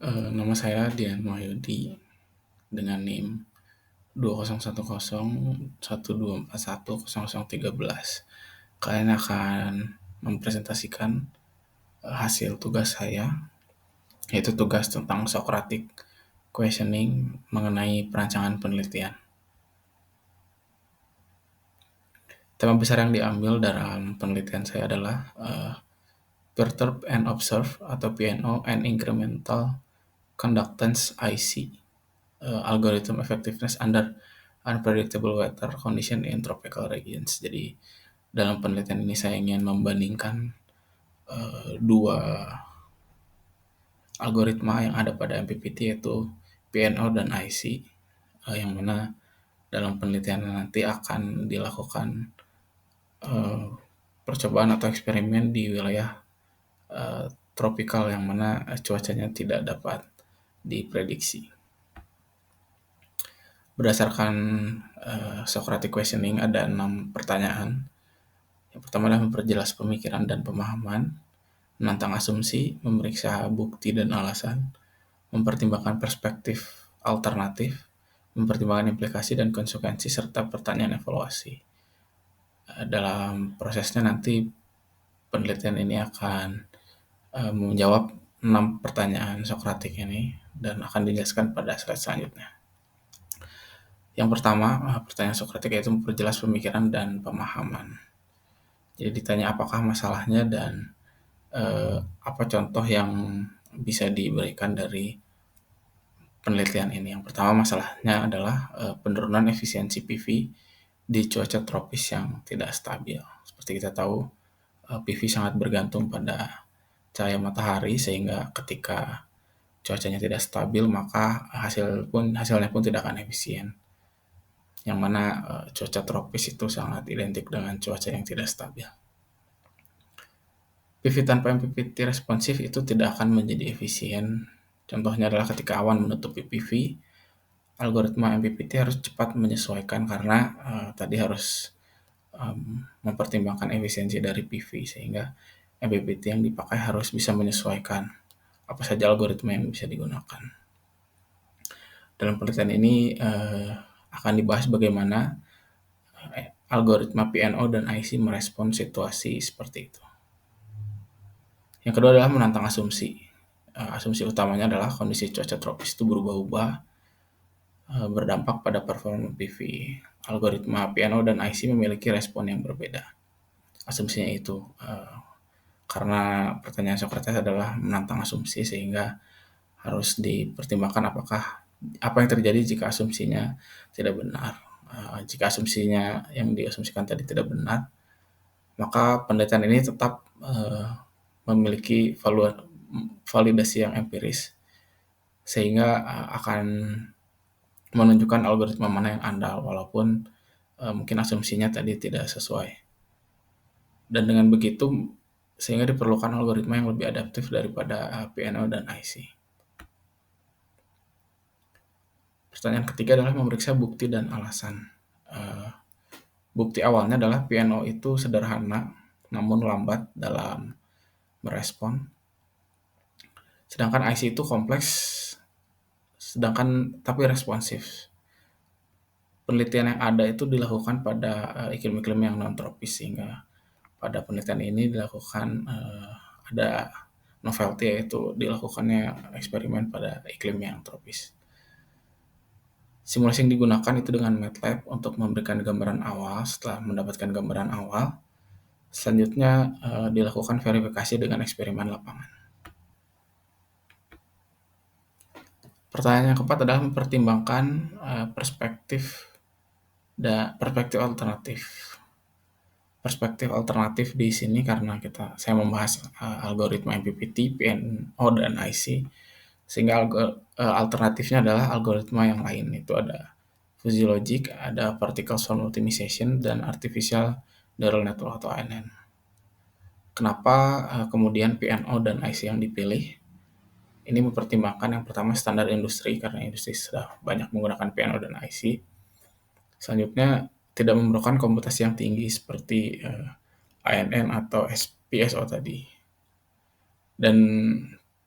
Nama saya Dian Wahyudi dengan NIM 201012410013. Kalian akan mempresentasikan hasil tugas saya, yaitu tugas tentang Socratic questioning mengenai perancangan penelitian. Tema besar yang diambil dalam penelitian saya adalah Perturb and Observe atau PNO and Incremental Conductance IC, Algorithm Effectiveness under Unpredictable Weather Condition in Tropical Regions. Jadi dalam penelitian ini saya ingin membandingkan dua algoritma yang ada pada MPPT, yaitu PNO dan IC, yang mana dalam penelitian nanti akan dilakukan percobaan atau eksperimen di wilayah tropikal yang mana cuacanya tidak dapat diprediksi. Berdasarkan Socratic questioning ada 6 pertanyaan. Yang pertama adalah memperjelas pemikiran dan pemahaman, menantang asumsi, memeriksa bukti dan alasan, mempertimbangkan perspektif alternatif, mempertimbangkan implikasi dan konsekuensi, serta pertanyaan evaluasi. Dalam prosesnya nanti penelitian ini akan menjawab 6 pertanyaan Socratic ini dan akan dijelaskan pada slide selanjutnya. Yang pertama, pertanyaan Socratic yaitu memperjelas pemikiran dan pemahaman. Jadi ditanya apakah masalahnya dan apa contoh yang bisa diberikan dari penelitian ini. Yang pertama masalahnya adalah penurunan efisiensi PV di cuaca tropis yang tidak stabil. Seperti kita tahu, PV sangat bergantung pada cahaya matahari, sehingga ketika cuacanya tidak stabil maka hasilnya pun tidak akan efisien. Yang mana cuaca tropis itu sangat identik dengan cuaca yang tidak stabil. PV tanpa MPPT responsif itu tidak akan menjadi efisien. Contohnya adalah ketika awan menutupi PV, algoritma MPPT harus cepat menyesuaikan karena tadi harus mempertimbangkan efisiensi dari PV, sehingga MPPT yang dipakai harus bisa menyesuaikan apa saja algoritma yang bisa digunakan. Dalam penelitian ini akan dibahas bagaimana algoritma PNO dan IC merespon situasi seperti itu. Yang kedua adalah menantang asumsi. Asumsi utamanya adalah kondisi cuaca tropis itu berubah-ubah, berdampak pada performa PV. Algoritma PNO dan IC memiliki respon yang berbeda. Asumsinya itu karena pertanyaan Socrates adalah menantang asumsi, sehingga harus dipertimbangkan apa yang terjadi jika asumsinya tidak benar. Jika asumsinya yang diasumsikan tadi tidak benar, maka penelitian ini tetap memiliki validasi yang empiris, sehingga akan menunjukkan algoritma mana yang andal walaupun mungkin asumsinya tadi tidak sesuai. Dan dengan begitu sehingga diperlukan algoritma yang lebih adaptif daripada PNO dan IC. Pertanyaan ketiga adalah memeriksa bukti dan alasan. Bukti awalnya adalah PNO itu sederhana namun lambat dalam merespon, sedangkan IC itu kompleks tapi responsif. Penelitian yang ada itu dilakukan pada iklim-iklim yang non-tropis, sehingga pada penelitian ini dilakukan ada novelty, yaitu dilakukannya eksperimen pada iklim yang tropis. Simulasi yang digunakan itu dengan MATLAB untuk memberikan gambaran awal. Setelah mendapatkan gambaran awal, selanjutnya dilakukan verifikasi dengan eksperimen lapangan. Pertanyaan yang keempat adalah mempertimbangkan perspektif alternatif. Perspektif alternatif di sini karena saya membahas algoritma MPPT, PNO, dan IC, sehingga alternatifnya adalah algoritma yang lain. Itu ada fuzzy logic, ada particle swarm optimization, dan artificial neural network atau ANN. Kenapa kemudian PNO dan IC yang dipilih? Ini mempertimbangkan yang pertama standar industri, karena industri sudah banyak menggunakan PNO dan IC. Selanjutnya tidak memerlukan komputasi yang tinggi seperti ANN atau PSO tadi. Dan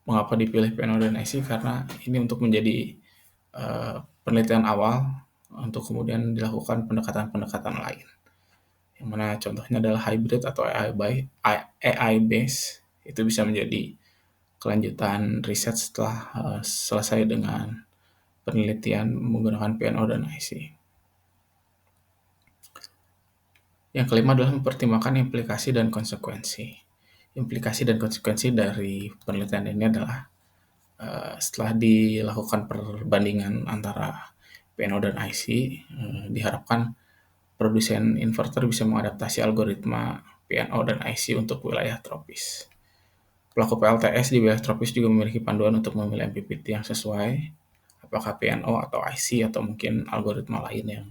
Mengapa dipilih PNO dan IC? Karena ini untuk menjadi penelitian awal untuk kemudian dilakukan pendekatan-pendekatan lain. Yang mana contohnya adalah hybrid atau AI base, itu bisa menjadi kelanjutan riset setelah selesai dengan penelitian menggunakan PNO dan IC. Yang kelima adalah mempertimbangkan implikasi dan konsekuensi. Implikasi dan konsekuensi dari penelitian ini adalah setelah dilakukan perbandingan antara PNO dan IC, diharapkan produsen inverter bisa mengadaptasi algoritma PNO dan IC untuk wilayah tropis. Pelaku PLTS di wilayah tropis juga memiliki panduan untuk memilih MPPT yang sesuai, apakah PNO atau IC atau mungkin algoritma lain yang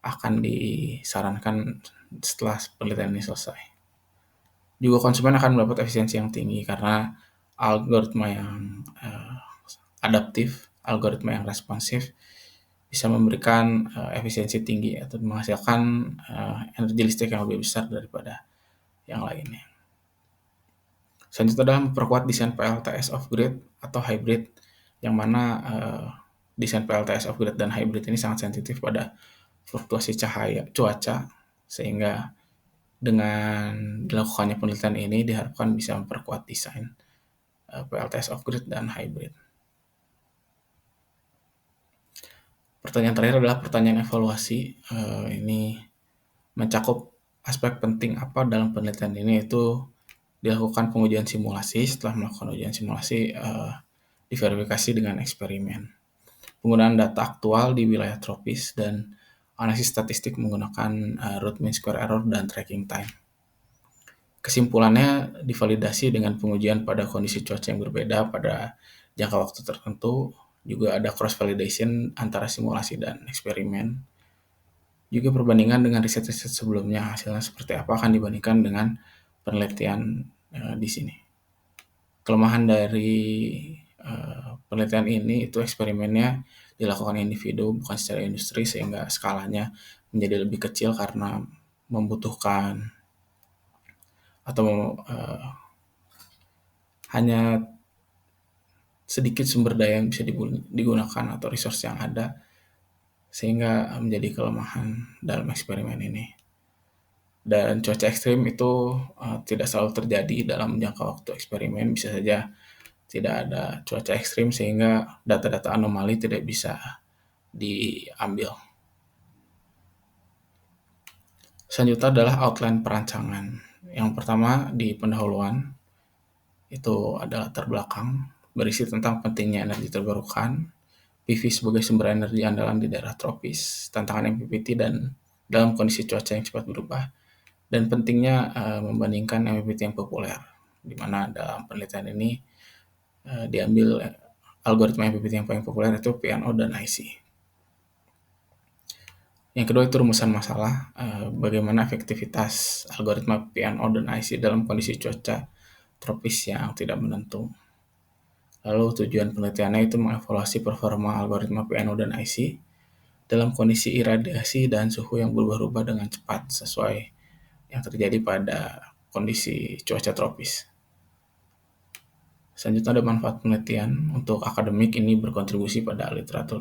akan disarankan setelah penelitian ini selesai. Juga konsumen akan mendapat efisiensi yang tinggi karena algoritma yang adaptif, algoritma yang responsif bisa memberikan efisiensi tinggi atau menghasilkan energi listrik yang lebih besar daripada yang lainnya. Selanjutnya adalah memperkuat desain PLTS off-grid atau hybrid, yang mana desain PLTS off-grid dan hybrid ini sangat sensitif pada fluktuasi cuaca, sehingga dengan dilakukannya penelitian ini diharapkan bisa memperkuat desain PLTS off-grid dan hybrid. Pertanyaan terakhir adalah pertanyaan evaluasi. Ini mencakup aspek penting apa dalam penelitian ini, itu dilakukan pengujian simulasi. Setelah melakukan ujian simulasi, diverifikasi dengan eksperimen. Penggunaan data aktual di wilayah tropis dan analisis statistik menggunakan root mean square error dan tracking time. Kesimpulannya divalidasi dengan pengujian pada kondisi cuaca yang berbeda pada jangka waktu tertentu. Juga ada cross validation antara simulasi dan eksperimen. Juga perbandingan dengan riset-riset sebelumnya, hasilnya seperti apa akan dibandingkan dengan penelitian di sini. Kelemahan dari penelitian ini itu eksperimennya dilakukan individu bukan secara industri, sehingga skalanya menjadi lebih kecil karena membutuhkan atau hanya sedikit sumber daya yang bisa digunakan atau resource yang ada, sehingga menjadi kelemahan dalam eksperimen ini. Dan cuaca ekstrim itu tidak selalu terjadi dalam jangka waktu eksperimen, bisa saja tidak ada cuaca ekstrim sehingga data-data anomali tidak bisa diambil. Selanjutnya adalah outline perancangan. Yang pertama di pendahuluan itu adalah latar belakang berisi tentang pentingnya energi terbarukan, PV sebagai sumber energi andalan di daerah tropis, tantangan MPPT dan dalam kondisi cuaca yang cepat berubah, dan pentingnya membandingkan MPPT yang populer, di mana dalam penelitian ini diambil algoritma MPPT yang paling populer itu PNO dan IC. Yang kedua itu rumusan masalah, bagaimana efektivitas algoritma PNO dan IC dalam kondisi cuaca tropis yang tidak menentu. Lalu tujuan penelitiannya itu mengevaluasi performa algoritma PNO dan IC dalam kondisi iradiasi dan suhu yang berubah-ubah dengan cepat sesuai yang terjadi pada kondisi cuaca tropis. Selanjutnya ada manfaat penelitian. Untuk akademik ini berkontribusi pada literatur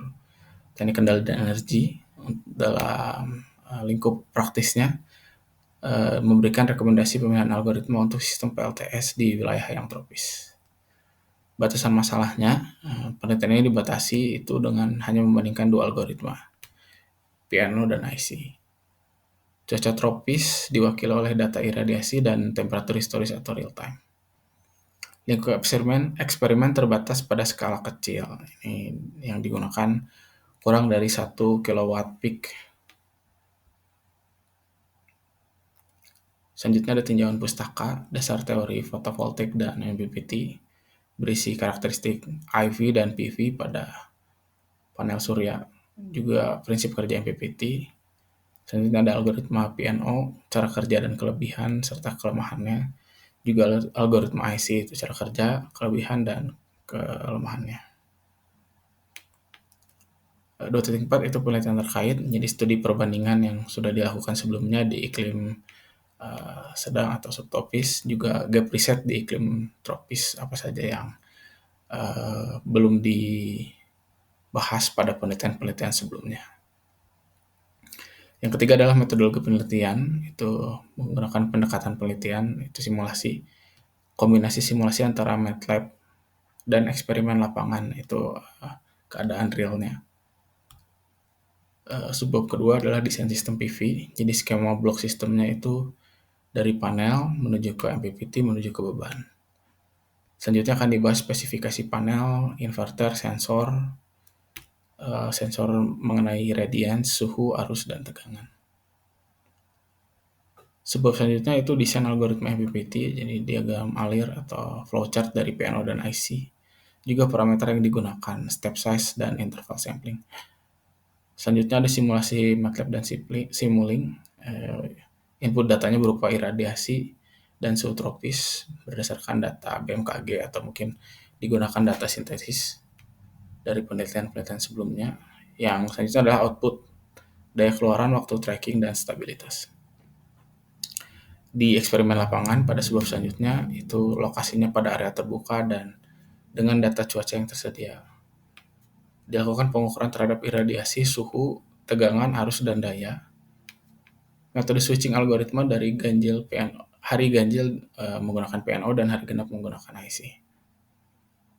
teknik kendali dan energi dalam lingkup praktisnya, memberikan rekomendasi pemilihan algoritma untuk sistem PLTS di wilayah yang tropis. Batasan masalahnya, penelitian ini dibatasi itu dengan hanya membandingkan dua algoritma, PNO dan IC. Cuaca tropis diwakili oleh data iradiasi dan temperatur historis atau real time. Lingkup eksperimen terbatas pada skala kecil. Ini yang digunakan kurang dari 1 kilowatt peak. Selanjutnya ada tinjauan pustaka, dasar teori fotovoltaik dan MPPT, berisi karakteristik IV dan PV pada panel surya, juga prinsip kerja MPPT. Selanjutnya ada algoritma PNO, cara kerja dan kelebihan serta kelemahannya. Juga algoritma IC itu cara kerja, kelebihan dan kelemahannya. 2.4 itu penelitian terkait, menjadi studi perbandingan yang sudah dilakukan sebelumnya di iklim sedang atau subtropis, juga gap riset di iklim tropis apa saja yang belum dibahas pada penelitian-penelitian sebelumnya. Yang ketiga adalah metodologi penelitian, itu menggunakan pendekatan penelitian, itu simulasi, kombinasi simulasi antara MATLAB dan eksperimen lapangan, itu keadaan realnya. Sebab kedua adalah desain sistem PV, jadi skema blok sistemnya itu dari panel menuju ke MPPT menuju ke beban. Selanjutnya akan dibahas spesifikasi panel, inverter, sensor mengenai radiance, suhu, arus, dan tegangan. Sebab selanjutnya itu desain algoritma MPPT, jadi diagram alir atau flowchart dari PNO dan IC. Juga parameter yang digunakan, step size, dan interval sampling. Selanjutnya ada simulasi MATLAB dan Simulink. Input datanya berupa iradiasi dan suhu tropis berdasarkan data BMKG atau mungkin digunakan data sintesis dari penelitian-penelitian sebelumnya. Yang selanjutnya adalah output, daya keluaran, waktu tracking, dan stabilitas. Di eksperimen lapangan pada sebab selanjutnya itu lokasinya pada area terbuka dan dengan data cuaca yang tersedia. Dilakukan pengukuran terhadap iradiasi, suhu, tegangan, arus, dan daya. Metode switching algoritma dari hari ganjil menggunakan PNO dan hari genap menggunakan IC.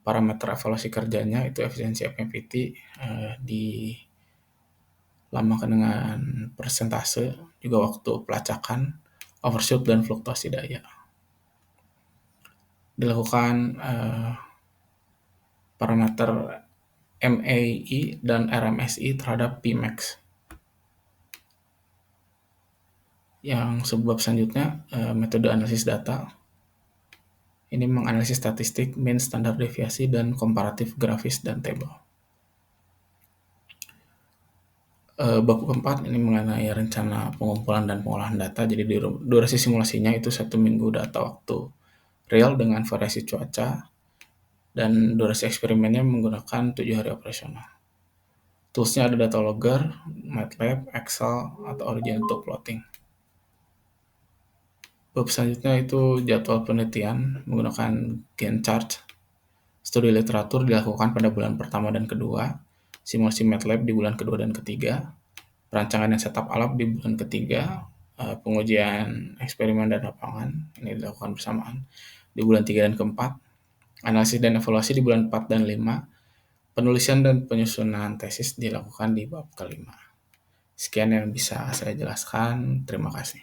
Parameter evaluasi kerjanya itu efisiensi FMPT dilamakan dengan persentase, juga waktu pelacakan, overshoot, dan fluktuasi daya. Dilakukan parameter MAI dan RMSI terhadap Pmax. Yang sebab selanjutnya metode analisis data. Ini menganalisis statistik, mean, standar deviasi, dan komparatif grafis dan table. Bab keempat ini mengenai rencana pengumpulan dan pengolahan data. Jadi durasi simulasinya itu 1 minggu data waktu real dengan variasi cuaca, dan durasi eksperimennya menggunakan 7 hari operasional. Toolsnya ada Datalogger, MATLAB, Excel, atau Origin untuk plotting. Bab selanjutnya itu jadwal penelitian menggunakan Gantt chart. Studi literatur dilakukan pada bulan pertama dan kedua, simulasi MATLAB di bulan kedua dan ketiga, perancangan dan setup alat di bulan ketiga, pengujian eksperimen dan lapangan ini dilakukan bersamaan di bulan 3 dan keempat, analisis dan evaluasi di bulan 4 dan 5, penulisan dan penyusunan tesis dilakukan di bab kelima. Sekian yang bisa saya jelaskan, terima kasih.